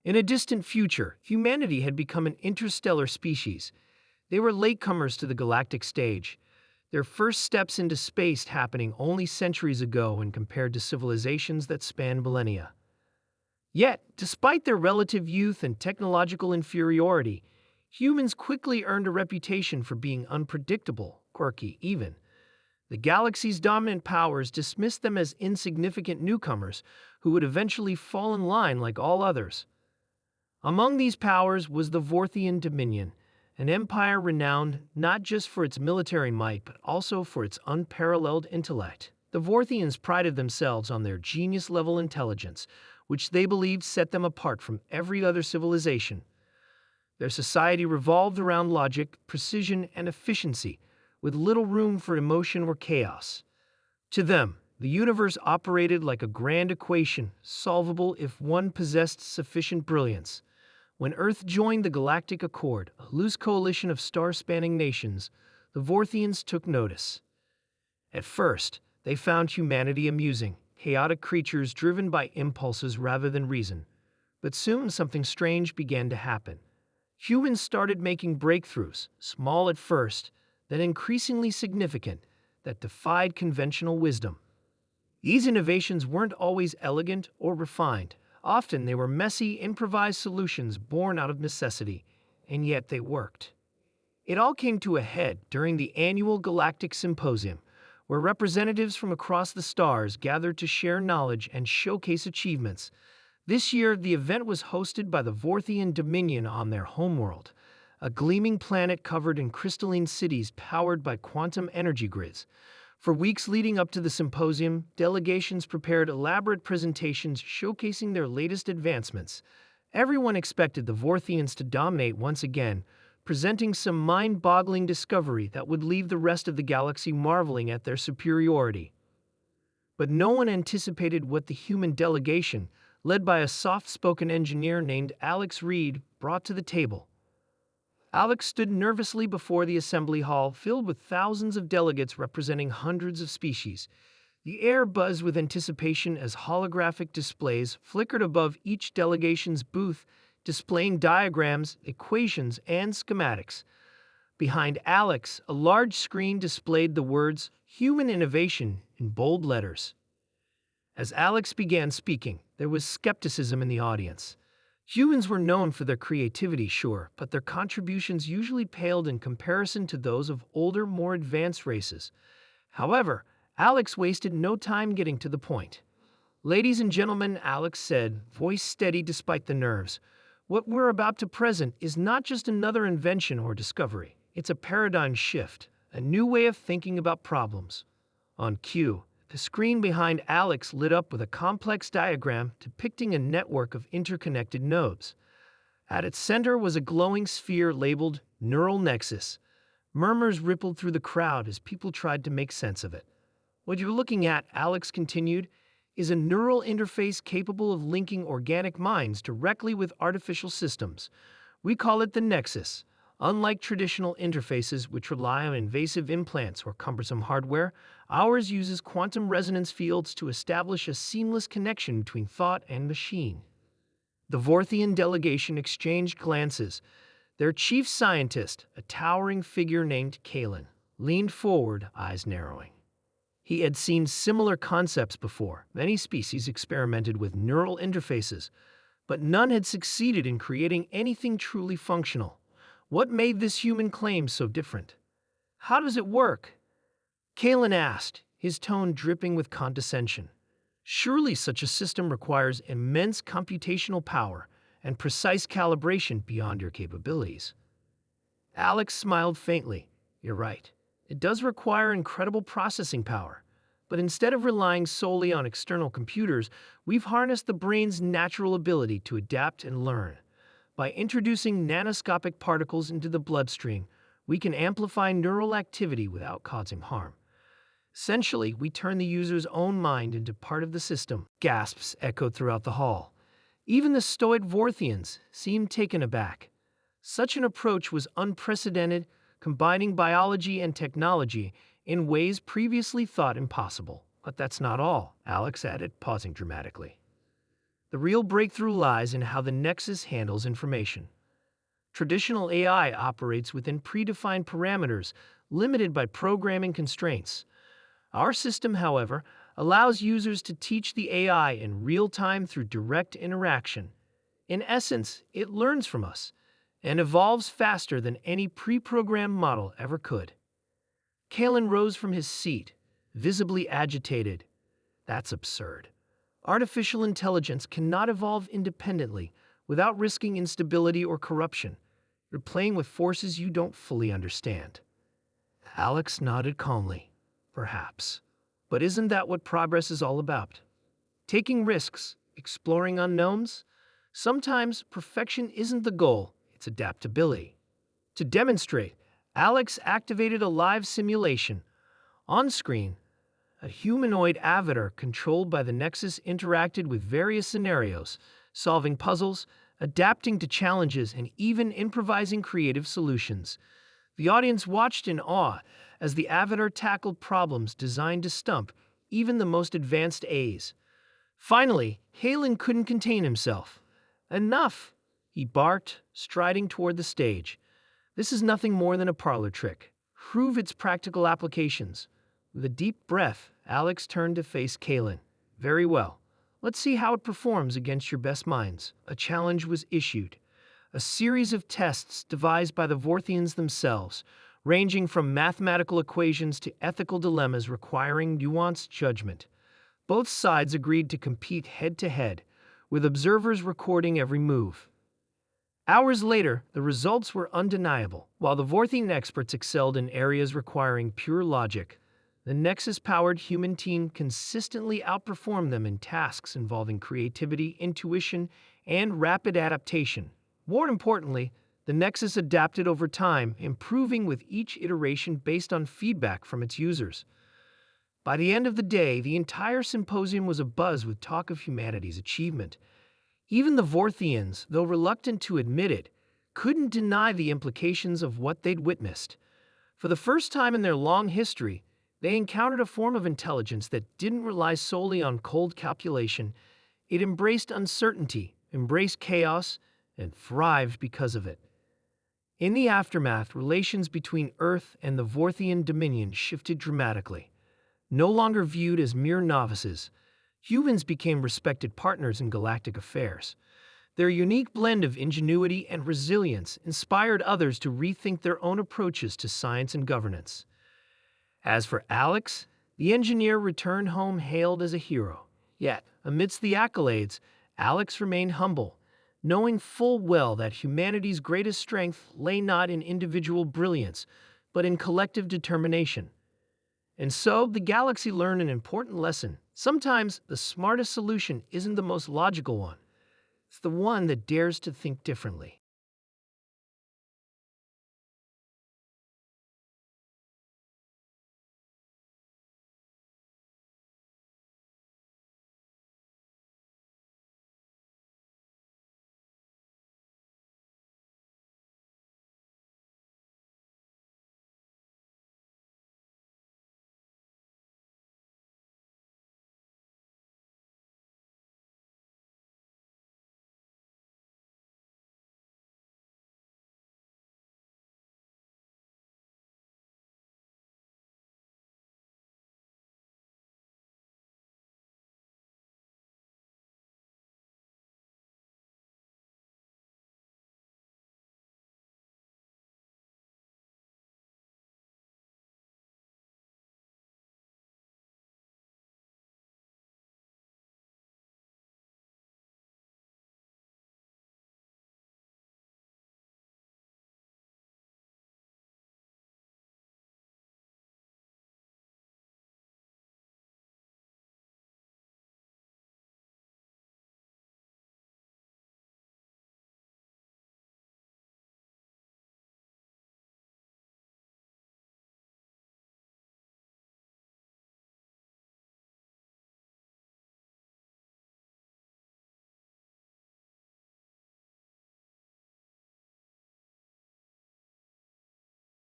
In a distant future, humanity had become an interstellar species. They were latecomers to the galactic stage, their first steps into space happening only centuries ago when compared to civilizations that spanned millennia. Yet, despite their relative youth and technological inferiority, humans quickly earned a reputation for being unpredictable, quirky, even. The galaxy's dominant powers dismissed them as insignificant newcomers who would eventually fall in line like all others. Among these powers was the Vorthian Dominion, an empire renowned not just for its military might but also for its unparalleled intellect. The Vorthians prided themselves on their genius-level intelligence, which they believed set them apart from every other civilization. Their society revolved around logic, precision, and efficiency, with little room for emotion or chaos. To them, the universe operated like a grand equation, solvable if one possessed sufficient brilliance. When Earth joined the Galactic Accord, a loose coalition of star-spanning nations, the Vorthians took notice. At first, they found humanity amusing, chaotic creatures driven by impulses rather than reason. But soon something strange began to happen. Humans started making breakthroughs, small at first, then increasingly significant, that defied conventional wisdom. These innovations weren't always elegant or refined. Often they were messy, improvised solutions born out of necessity, and yet they worked. It all came to a head during the annual Galactic Symposium, where representatives from across the stars gathered to share knowledge and showcase achievements. This year, the event was hosted by the Vorthian Dominion on their homeworld, a gleaming planet covered in crystalline cities powered by quantum energy grids. For weeks leading up to the symposium, delegations prepared elaborate presentations showcasing their latest advancements. Everyone expected the Vorthians to dominate once again, presenting some mind-boggling discovery that would leave the rest of the galaxy marveling at their superiority. But no one anticipated what the human delegation, led by a soft-spoken engineer named Alex Reed, brought to the table. Alex stood nervously before the assembly hall, filled with thousands of delegates representing hundreds of species. The air buzzed with anticipation as holographic displays flickered above each delegation's booth, displaying diagrams, equations, and schematics. Behind Alex, a large screen displayed the words "Human Innovation" in bold letters. As Alex began speaking, there was skepticism in the audience. Humans were known for their creativity, sure, but their contributions usually paled in comparison to those of older, more advanced races. However, Alex wasted no time getting to the point. "Ladies and gentlemen," Alex said, voice steady despite the nerves, "what we're about to present is not just another invention or discovery. It's a paradigm shift, a new way of thinking about problems." On cue, the screen behind Alex lit up with a complex diagram depicting a network of interconnected nodes. At its center was a glowing sphere labeled Neural Nexus. Murmurs rippled through the crowd as people tried to make sense of it. "What you're looking at," Alex continued, "is a neural interface capable of linking organic minds directly with artificial systems. We call it the Nexus. Unlike traditional interfaces which rely on invasive implants or cumbersome hardware, ours uses quantum resonance fields to establish a seamless connection between thought and machine." The Vorthian delegation exchanged glances. Their chief scientist, a towering figure named Kalen, leaned forward, eyes narrowing. He had seen similar concepts before. Many species experimented with neural interfaces, but none had succeeded in creating anything truly functional. What made this human claim so different? "How does it work?" Kalen asked, his tone dripping with condescension. "Surely such a system requires immense computational power and precise calibration beyond your capabilities." Alex smiled faintly. "You're right. It does require incredible processing power. But instead of relying solely on external computers, we've harnessed the brain's natural ability to adapt and learn. By introducing nanoscopic particles into the bloodstream, we can amplify neural activity without causing harm. Essentially, we turn the user's own mind into part of the system." Gasps echoed throughout the hall. Even the stoic Vorthians seemed taken aback. Such an approach was unprecedented, combining biology and technology in ways previously thought impossible. "But that's not all," Alex added, pausing dramatically. The real breakthrough lies in how the Nexus handles information. Traditional AI operates within predefined parameters, limited by programming constraints. Our system, however, allows users to teach the AI in real time through direct interaction. In essence, it learns from us and evolves faster than any pre-programmed model ever could. Kalen rose from his seat, visibly agitated. That's absurd. Artificial intelligence cannot evolve independently without risking instability or corruption. You're playing with forces you don't fully understand. Alex nodded calmly. Perhaps. But isn't that what progress is all about? Taking risks, exploring unknowns? Sometimes perfection isn't the goal, it's adaptability. To demonstrate, Alex activated a live simulation. On screen, a humanoid avatar controlled by the Nexus interacted with various scenarios, solving puzzles, adapting to challenges, and even improvising creative solutions. The audience watched in awe as the avatar tackled problems designed to stump even the most advanced A's. Finally, Halen couldn't contain himself. Enough, he barked, striding toward the stage. This is nothing more than a parlor trick. Prove its practical applications. With a deep breath, Alex turned to face Kalen. Very well. Let's see how it performs against your best minds. A challenge was issued. A series of tests devised by the Vorthians themselves, ranging from mathematical equations to ethical dilemmas requiring nuanced judgment. Both sides agreed to compete head-to-head, with observers recording every move. Hours later, the results were undeniable. While the Vorthian experts excelled in areas requiring pure logic, the Nexus-powered human team consistently outperformed them in tasks involving creativity, intuition, and rapid adaptation. More importantly, the Nexus adapted over time, improving with each iteration based on feedback from its users. By the end of the day, the entire symposium was abuzz with talk of humanity's achievement. Even the Vorthians, though reluctant to admit it, couldn't deny the implications of what they'd witnessed. For the first time in their long history, they encountered a form of intelligence that didn't rely solely on cold calculation. It embraced uncertainty, embraced chaos, and thrived because of it. In the aftermath, relations between Earth and the Vorthian Dominion shifted dramatically. No longer viewed as mere novices, humans became respected partners in galactic affairs. Their unique blend of ingenuity and resilience inspired others to rethink their own approaches to science and governance. As for Alex, the engineer returned home hailed as a hero. Yet, amidst the accolades, Alex remained humble, knowing full well that humanity's greatest strength lay not in individual brilliance, but in collective determination. And so, the galaxy learned an important lesson. Sometimes, the smartest solution isn't the most logical one. It's the one that dares to think differently.